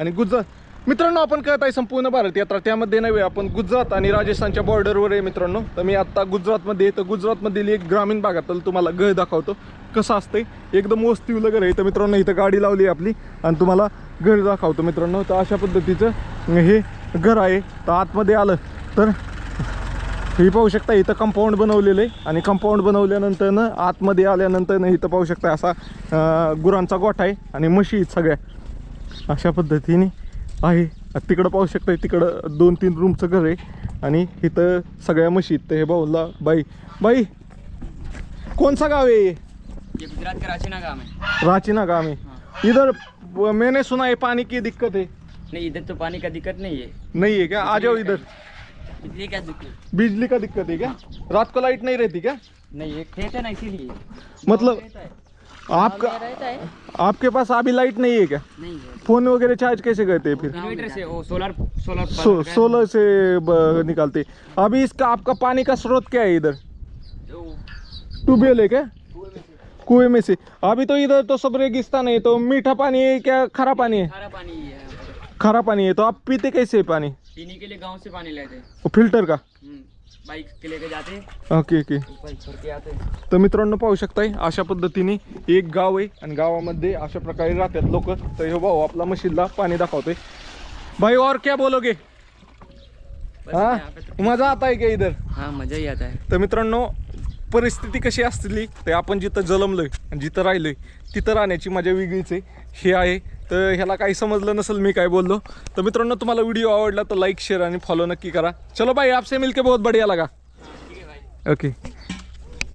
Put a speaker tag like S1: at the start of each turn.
S1: आणि गुजरात मित्रांनो आपण कळत आहे संपूर्ण भारत यात्रा त्यामध्ये नव्हे आपण गुजरात आणि राजस्थानच्या बॉर्डरवर आहे मित्रांनो. तर मी आता गुजरातमध्ये तर गुजरातमधील एक ग्रामीण भागातलं तुम्हाला घर दाखवतो कसं असतंय. एकदम वस्तीवलं घर आहे. तर मित्रांनो इथं गाडी लावली आहे आपली आणि तुम्हाला घर दाखवतो मित्रांनो. तर अशा पद्धतीचं हे घर आहे. तर आतमध्ये आलं तर हे पाहू शकता इथं कंपाऊंड बनवलेलं आहे आणि कंपाऊंड बनवल्यानंतर ना आतमध्ये आल्यानंतर ना इथं पाहू शकता असा गुरांचा गोठा आहे आणि म्हशी सगळ्या अशा पद्धतीने आहे. तिकडं पाहू शकता तिकडं 2-3 रूमचं घर आहे आणि इथं सगळ्या म्हशी. तर हे भाऊला बाई कौन-सा गाँव है ये
S2: गुजरात का राचीना गाँव है.
S1: राचीना गाँव है. इधर मैंने सुना है पानी की दिक्कत है.
S2: नहीं इधर तो पानी का दिक्कत नहीं है.
S1: नहीं है क्या? आ जाओ इधर.
S2: बिजली का दिक्कत
S1: बिजली का दिक्कत है क्या? रात को लाइट नहीं रहती क्या?
S2: नहीं है. खेत है ना इसीलिए
S1: मतलब
S2: रहता है.
S1: आपका
S2: रहता है
S1: आपके पास अभी लाइट नहीं है क्या?
S2: नहीं है.
S1: फोन वगैरह चार्ज कैसे करते हैं फिर?
S2: इन्वर्टर से वो सोलर
S1: सोलर से निकालते. अभी इसका आपका पानी का स्रोत क्या है इधर? ट्यूबवेल है क्या? कुएं में से. अभी तो इधर तो सब रेगिस्तान है. तो मीठा पानी है क्या खारा पानी है?
S2: खारा पानी ही है.
S1: खारा पानी है. तो आप पीते कैसे है पानी?
S2: पीने के लिए गांव से पानी लाते हैं.
S1: वो फिल्टर का.
S2: बाइक के लेके जाते हैं
S1: ओके ओके.
S2: ऊपर छोड़ के आते हैं.
S1: तर मित्रांनो पाहू शकताय अशा पद्धतीने एक गाव आहे आणि गावामध्ये अशा प्रकारे राहतात लोक. तर हे भाऊ आपला मशीनला पाणी दाखवतोय. भाई और क्या बोलोगे? हाँ मजा आता है क्या इधर?
S2: हाँ मजा ही आता है.
S1: तर मित्रांनो परिस्थिती कशी असली तर आपण जिथं जन्मलोय आणि जिथं राहिलोय तिथं राहण्याची मजा वेगळीच आहे. हे आहे. तर ह्याला काही समजलं नसेल मी काय बोललो. तर मित्रांनो तुम्हाला व्हिडिओ आवडला तर लाईक शेअर आणि फॉलो नक्की करा. चलो भाई आपसे मिलके बहुत बढ़िया लगा.
S2: ठीक है भाई.
S1: ओके.